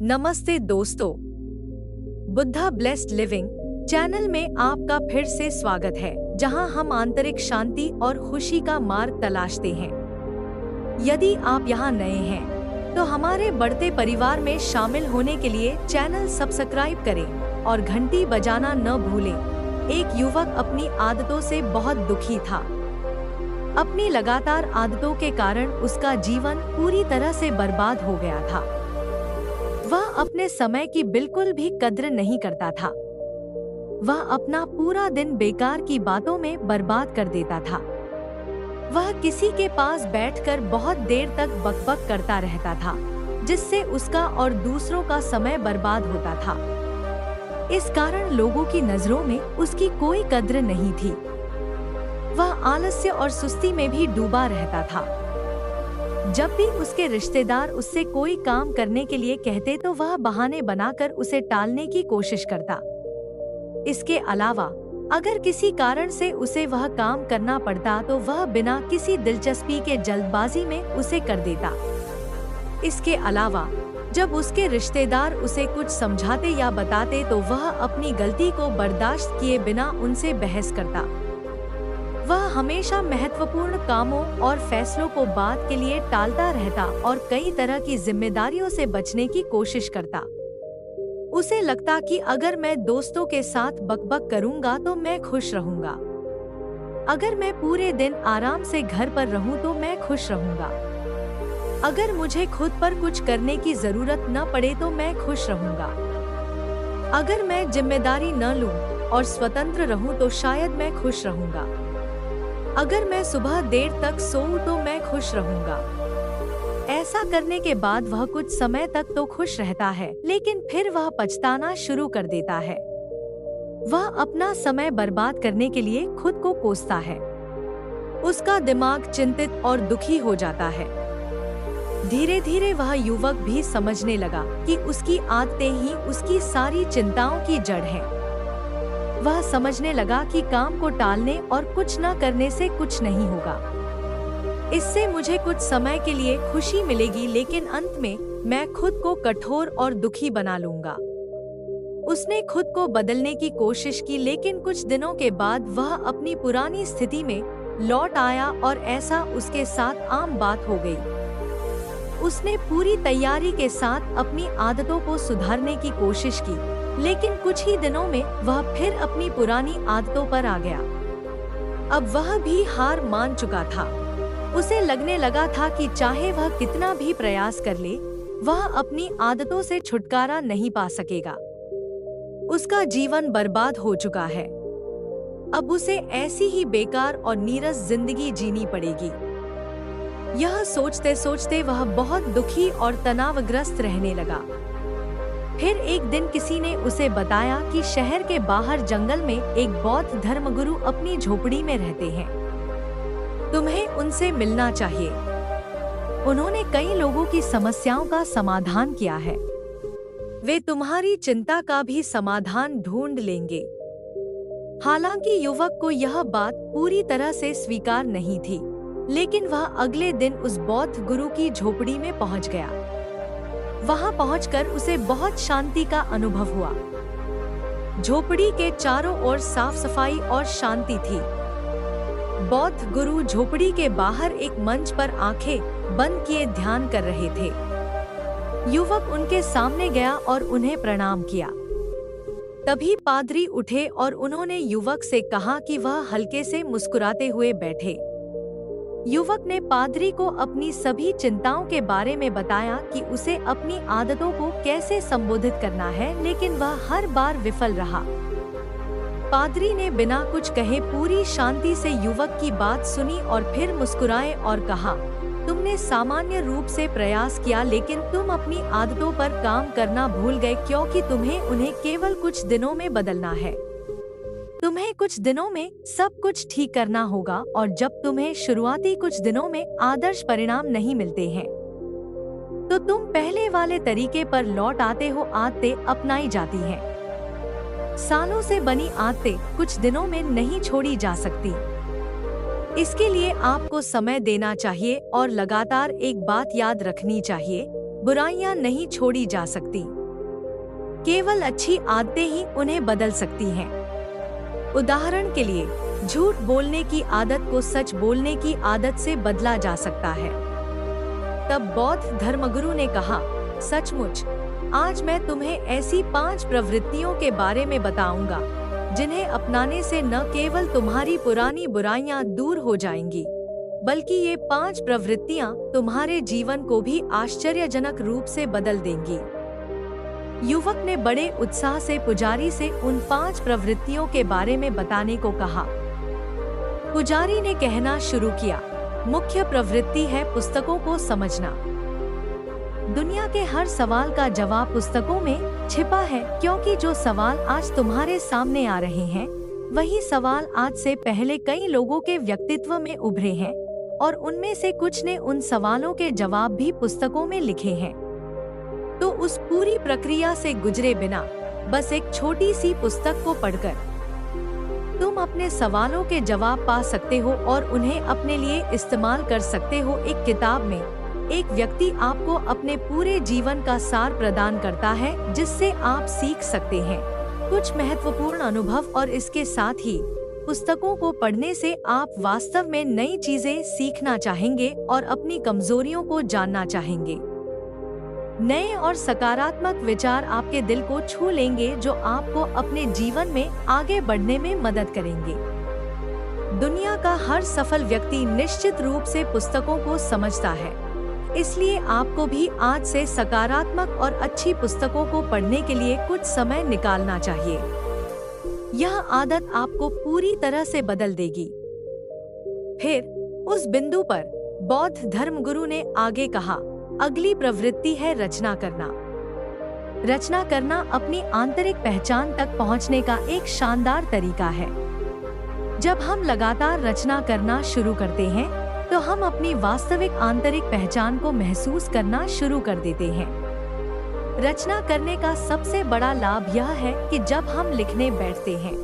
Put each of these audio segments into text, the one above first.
नमस्ते दोस्तों, Buddha blessed living channel में आपका फिर से स्वागत है, जहां हम आंतरिक शांति और खुशी का मार्ग तलाशते हैं। यदि आप यहां नए हैं, तो हमारे बढ़ते परिवार में शामिल होने के लिए चैनल सब्सक्राइब करें और घंटी बजाना न भूलें। एक युवक अपनी आदतों से बहुत दुखी था। अपनी लगातार आदतों के कारण उसका जीवन पूरी तरह से बर्बाद हो गया था। वह अपने समय की बिल्कुल भी कद्र नहीं करता था। वह अपना पूरा दिन बेकार की बातों में बर्बाद कर देता था। वह किसी के पास बैठकर बहुत देर तक बकबक करता रहता था, जिससे उसका और दूसरों का समय बर्बाद होता था। इस कारण लोगों की नजरों में उसकी कोई कद्र नहीं थी। वह आलस्य और सुस्ती में भी डूबा रहता था। जब भी उसके रिश्तेदार उससे कोई काम करने के लिए कहते तो वह बहाने बनाकर उसे टालने की कोशिश करता। इसके अलावा अगर किसी कारण से उसे वह काम करना पड़ता तो वह बिना किसी दिलचस्पी के जल्दबाजी में उसे कर देता। इसके अलावा जब उसके रिश्तेदार उसे कुछ समझाते या बताते तो वह अपनी गलती को बर्दाश्त किए बिना उनसे बहस करता। वह हमेशा महत्वपूर्ण कामों और फैसलों को बाद के लिए टालता रहता और कई तरह की जिम्मेदारियों से बचने की कोशिश करता। उसे लगता कि अगर मैं दोस्तों के साथ बकबक करूंगा तो मैं खुश रहूंगा। अगर मैं पूरे दिन आराम से घर पर रहूं तो मैं खुश रहूंगा। अगर मुझे खुद पर कुछ करने की जरूरत न पड़े तो मैं खुश रहूंगा। अगर मैं जिम्मेदारी न लूं और स्वतंत्र रहूं तो शायद मैं खुश रहूंगा। अगर मैं सुबह देर तक सोऊं तो मैं खुश रहूंगा। ऐसा करने के बाद वह कुछ समय तक तो खुश रहता है, लेकिन फिर वह पछताना शुरू कर देता है। वह अपना समय बर्बाद करने के लिए खुद को कोसता है। उसका दिमाग चिंतित और दुखी हो जाता है। धीरे धीरे वह युवक भी समझने लगा कि उसकी आदतें ही उसकी सारी चिंताओं की जड़ हैं। वह समझने लगा कि काम को टालने और कुछ न करने से कुछ नहीं होगा। इससे मुझे कुछ समय के लिए खुशी मिलेगी, लेकिन अंत में मैं खुद को कठोर और दुखी बना लूंगा। उसने खुद को बदलने की कोशिश की, लेकिन कुछ दिनों के बाद वह अपनी पुरानी स्थिति में लौट आया और ऐसा उसके साथ आम बात हो गई। उसने पूरी तैयारी के साथ अपनी आदतों को सुधारने की कोशिश की, लेकिन कुछ ही दिनों में वह फिर अपनी पुरानी आदतों पर आ गया। अब वह भी हार मान चुका था। उसे लगने लगा था कि चाहे वह कितना भी प्रयास कर ले, वह अपनी आदतों से छुटकारा नहीं पा सकेगा। उसका जीवन बर्बाद हो चुका है। अब उसे ऐसी ही बेकार और नीरस जिंदगी जीनी पड़ेगी। यह सोचते सोचते वह बहुत दुखी और तनावग्रस्त रहने लगा। फिर एक दिन किसी ने उसे बताया कि शहर के बाहर जंगल में एक बौद्ध धर्मगुरु अपनी झोपड़ी में रहते हैं। तुम्हें उनसे मिलना चाहिए। उन्होंने कई लोगों की समस्याओं का समाधान किया है। वे तुम्हारी चिंता का भी समाधान ढूंढ लेंगे। हालांकि युवक को यह बात पूरी तरह से स्वीकार नहीं थी, लेकिन वह अगले दिन उस बौद्ध गुरु की झोपड़ी में पहुंच गया। वहां पहुंचकर उसे बहुत शांति का अनुभव हुआ। झोपड़ी के चारों ओर साफ सफाई और शांति थी। बौद्ध गुरु झोपड़ी के बाहर एक मंच पर आंखें बंद किए ध्यान कर रहे थे। युवक उनके सामने गया और उन्हें प्रणाम किया। तभी पादरी उठे और उन्होंने युवक से कहा कि वह हल्के से मुस्कुराते हुए बैठे। युवक ने पादरी को अपनी सभी चिंताओं के बारे में बताया कि उसे अपनी आदतों को कैसे संबोधित करना है, लेकिन वह हर बार विफल रहा। पादरी ने बिना कुछ कहे पूरी शांति से युवक की बात सुनी और फिर मुस्कुराए और कहा, तुमने सामान्य रूप से प्रयास किया, लेकिन तुम अपनी आदतों पर काम करना भूल गए, क्योंकि तुम्हें उन्हें केवल कुछ दिनों में बदलना है। तुम्हें कुछ दिनों में सब कुछ ठीक करना होगा, और जब तुम्हें शुरुआती कुछ दिनों में आदर्श परिणाम नहीं मिलते हैं, तो तुम पहले वाले तरीके पर लौट आते हो। आदतें अपनाई जाती हैं। सालों से बनी आदतें कुछ दिनों में नहीं छोड़ी जा सकती। इसके लिए आपको समय देना चाहिए और लगातार एक बात याद रखनी चाहिए, बुराइयां नहीं छोड़ी जा सकती। केवल अच्छी आदतें ही उन्हें बदल सकती हैं। उदाहरण के लिए, झूठ बोलने की आदत को सच बोलने की आदत से बदला जा सकता है। तब बौद्ध धर्मगुरु ने कहा, सचमुच, आज मैं तुम्हें ऐसी 5 प्रवृत्तियों के बारे में बताऊंगा जिन्हें अपनाने से न केवल तुम्हारी पुरानी बुराइयां दूर हो जाएंगी, बल्कि ये 5 प्रवृत्तियां तुम्हारे जीवन को भी आश्चर्यजनक रूप से बदल देंगी। युवक ने बड़े उत्साह से पुजारी से उन 5 प्रवृत्तियों के बारे में बताने को कहा। पुजारी ने कहना शुरू किया, मुख्य प्रवृत्ति है पुस्तकों को समझना। दुनिया के हर सवाल का जवाब पुस्तकों में छिपा है, क्योंकि जो सवाल आज तुम्हारे सामने आ रहे हैं, वही सवाल आज से पहले कई लोगों के व्यक्तित्व में उभरे हैं और उनमें से कुछ ने उन सवालों के जवाब भी पुस्तकों में लिखे हैं। तो उस पूरी प्रक्रिया से गुजरे बिना बस एक छोटी सी पुस्तक को पढ़कर तुम अपने सवालों के जवाब पा सकते हो और उन्हें अपने लिए इस्तेमाल कर सकते हो। एक किताब में एक व्यक्ति आपको अपने पूरे जीवन का सार प्रदान करता है, जिससे आप सीख सकते हैं कुछ महत्वपूर्ण अनुभव, और इसके साथ ही पुस्तकों को पढ़ने से आप वास्तव में नई चीजें सीखना चाहेंगे और अपनी कमजोरियों को जानना चाहेंगे। नए और सकारात्मक विचार आपके दिल को छू लेंगे, जो आपको अपने जीवन में आगे बढ़ने में मदद करेंगे। दुनिया का हर सफल व्यक्ति निश्चित रूप से पुस्तकों को समझता है, इसलिए आपको भी आज से सकारात्मक और अच्छी पुस्तकों को पढ़ने के लिए कुछ समय निकालना चाहिए। यह आदत आपको पूरी तरह से बदल देगी। फिर उस बिंदु पर बौद्ध धर्मगुरु ने आगे कहा, अगली प्रवृत्ति है रचना करना। रचना करना अपनी आंतरिक पहचान तक पहुंचने का एक शानदार तरीका है। जब हम लगातार रचना करना शुरू करते हैं, तो हम अपनी वास्तविक आंतरिक पहचान को महसूस करना शुरू कर देते हैं। रचना करने का सबसे बड़ा लाभ यह है कि जब हम लिखने बैठते हैं,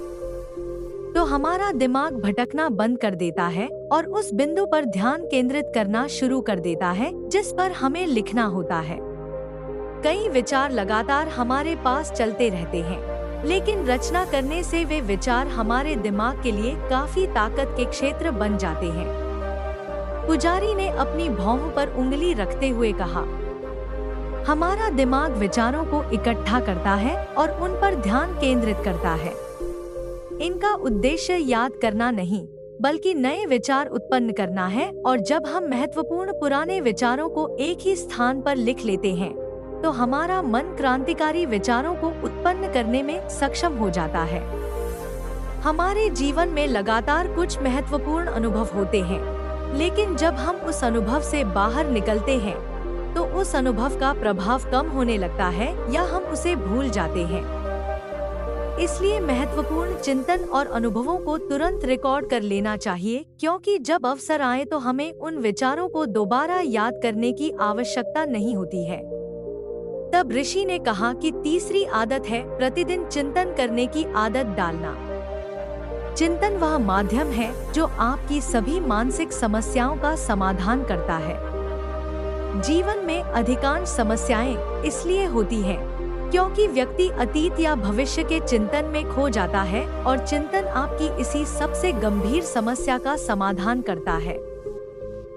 तो हमारा दिमाग भटकना बंद कर देता है और उस बिंदु पर ध्यान केंद्रित करना शुरू कर देता है जिस पर हमें लिखना होता है। कई विचार लगातार हमारे पास चलते रहते हैं, लेकिन रचना करने से वे विचार हमारे दिमाग के लिए काफी ताकत के क्षेत्र बन जाते हैं। पुजारी ने अपनी भौं पर उंगली रखते हुए कहा, हमारा दिमाग विचारों को इकट्ठा करता है और उन पर ध्यान केंद्रित करता है। इनका उद्देश्य याद करना नहीं, बल्कि नए विचार उत्पन्न करना है, और जब हम महत्वपूर्ण पुराने विचारों को एक ही स्थान पर लिख लेते हैं, तो हमारा मन क्रांतिकारी विचारों को उत्पन्न करने में सक्षम हो जाता है। हमारे जीवन में लगातार कुछ महत्वपूर्ण अनुभव होते हैं, लेकिन जब हम उस अनुभव से बाहर निकलते हैं, तो उस अनुभव का प्रभाव कम होने लगता है या हम उसे भूल जाते हैं। इसलिए महत्वपूर्ण चिंतन और अनुभवों को तुरंत रिकॉर्ड कर लेना चाहिए, क्योंकि जब अवसर आए तो हमें उन विचारों को दोबारा याद करने की आवश्यकता नहीं होती है। तब ऋषि ने कहा कि तीसरी आदत है प्रतिदिन चिंतन करने की आदत डालना। चिंतन वह माध्यम है जो आपकी सभी मानसिक समस्याओं का समाधान करता है। जीवन में अधिकांश समस्याएं इसलिए होती हैं क्योंकि व्यक्ति अतीत या भविष्य के चिंतन में खो जाता है, और चिंतन आपकी इसी सबसे गंभीर समस्या का समाधान करता है।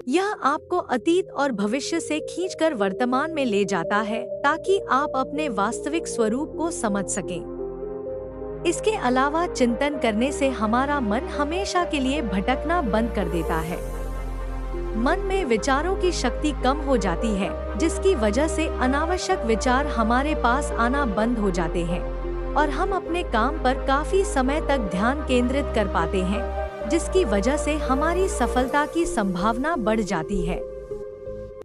यह आपको अतीत और भविष्य से खींचकर वर्तमान में ले जाता है, ताकि आप अपने वास्तविक स्वरूप को समझ सकें। इसके अलावा चिंतन करने से हमारा मन हमेशा के लिए भटकना बंद कर देता है। मन में विचारों की शक्ति कम हो जाती है, जिसकी वजह से अनावश्यक विचार हमारे पास आना बंद हो जाते हैं और हम अपने काम पर काफी समय तक ध्यान केंद्रित कर पाते हैं, जिसकी वजह से हमारी सफलता की संभावना बढ़ जाती है।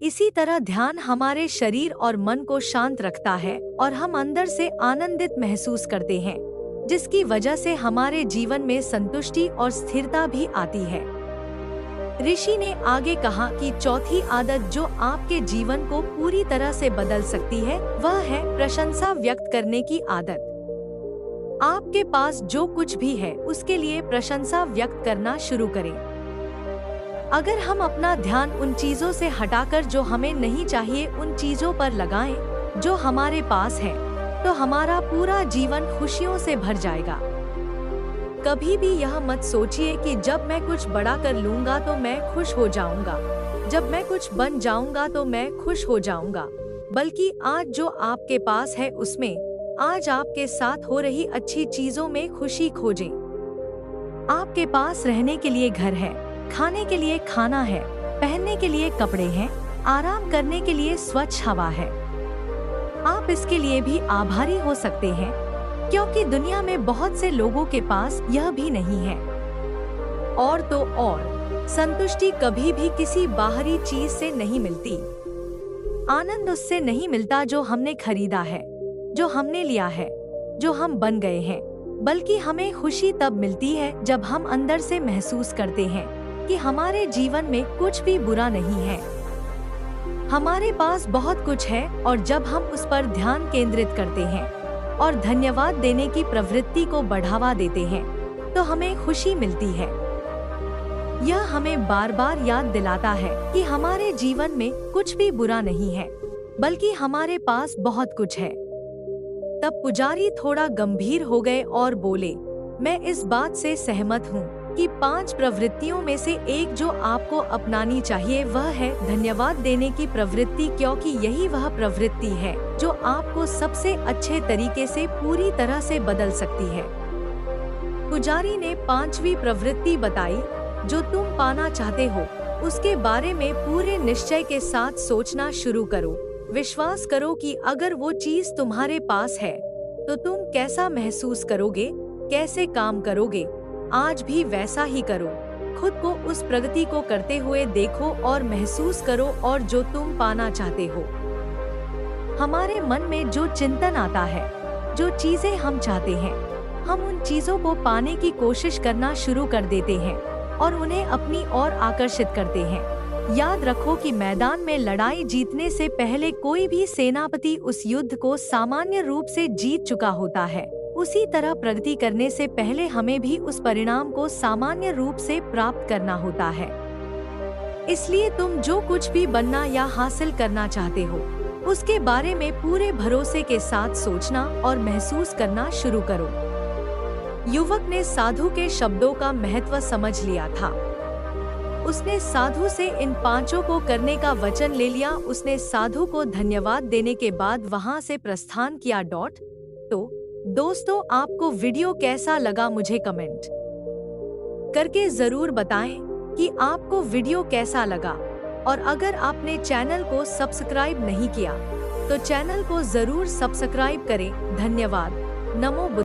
इसी तरह ध्यान हमारे शरीर और मन को शांत रखता है और हम अंदर से आनंदित महसूस करते हैं, जिसकी वजह से हमारे जीवन में संतुष्टि और स्थिरता भी आती है। ऋषि ने आगे कहा कि चौथी आदत जो आपके जीवन को पूरी तरह से बदल सकती है, वह है प्रशंसा व्यक्त करने की आदत। आपके पास जो कुछ भी है उसके लिए प्रशंसा व्यक्त करना शुरू करें। अगर हम अपना ध्यान उन चीजों से हटाकर जो हमें नहीं चाहिए उन चीजों पर लगाएं जो हमारे पास है, तो हमारा पूरा जीवन खुशियों से भर जाएगा। कभी भी यह मत सोचिए कि जब मैं कुछ बड़ा कर लूंगा तो मैं खुश हो जाऊंगा, जब मैं कुछ बन जाऊंगा तो मैं खुश हो जाऊंगा। बल्कि आज जो आपके पास है उसमें, आज आपके साथ हो रही अच्छी चीजों में खुशी खोजें। आपके पास रहने के लिए घर है, खाने के लिए खाना है, पहनने के लिए कपड़े हैं, आराम करने के लिए स्वच्छ हवा है। आप इसके लिए भी आभारी हो सकते हैं, क्योंकि दुनिया में बहुत से लोगों के पास यह भी नहीं है। और तो और, संतुष्टि कभी भी किसी बाहरी चीज से नहीं मिलती। आनंद उससे नहीं मिलता जो हमने खरीदा है, जो हमने लिया है, जो हम बन गए हैं। बल्कि हमें खुशी तब मिलती है जब हम अंदर से महसूस करते हैं कि हमारे जीवन में कुछ भी बुरा नहीं है। हमारे पास बहुत कुछ है, और जब हम उस पर ध्यान केंद्रित करते हैं और धन्यवाद देने की प्रवृत्ति को बढ़ावा देते हैं, तो हमें खुशी मिलती है। यह हमें बार बार याद दिलाता है कि हमारे जीवन में कुछ भी बुरा नहीं है, बल्कि हमारे पास बहुत कुछ है। तब पुजारी थोड़ा गंभीर हो गए और बोले, मैं इस बात से सहमत हूँ कि 5 प्रवृत्तियों में से एक जो आपको अपनानी चाहिए वह है धन्यवाद देने की प्रवृत्ति, क्योंकि यही वह प्रवृत्ति है जो आपको सबसे अच्छे तरीके से पूरी तरह से बदल सकती है। पुजारी ने 5वीं प्रवृत्ति बताई, जो तुम पाना चाहते हो उसके बारे में पूरे निश्चय के साथ सोचना शुरू करो। विश्वास करो कि अगर वो चीज तुम्हारे पास है तो तुम कैसा महसूस करोगे, कैसे काम करोगे। आज भी वैसा ही करो। खुद को उस प्रगति को करते हुए देखो और महसूस करो, और जो तुम पाना चाहते हो। हमारे मन में जो चिंतन आता है, जो चीजें हम चाहते हैं, हम उन चीजों को पाने की कोशिश करना शुरू कर देते हैं और उन्हें अपनी ओर आकर्षित करते हैं। याद रखो कि मैदान में लड़ाई जीतने से पहले कोई भी सेनापति उस युद्ध को सामान्य रूप से जीत चुका होता है। उसी तरह प्रगति करने से पहले हमें भी उस परिणाम को सामान्य रूप से प्राप्त करना होता है। इसलिए तुम जो कुछ भी बनना या हासिल करना चाहते हो, उसके बारे में पूरे भरोसे के साथ सोचना और महसूस करना शुरू करो। युवक ने साधु के शब्दों का महत्व समझ लिया था। उसने साधु से इन 5 को करने का वचन ले लिया। उसने साधु को धन्यवाद देने के बाद वहां से प्रस्थान किया। तो दोस्तों, आपको वीडियो कैसा लगा मुझे कमेंट करके जरूर बताएं कि आपको वीडियो कैसा लगा। और अगर आपने चैनल को सब्सक्राइब नहीं किया तो चैनल को जरूर सब्सक्राइब करें। धन्यवाद। नमो बुद्धाय।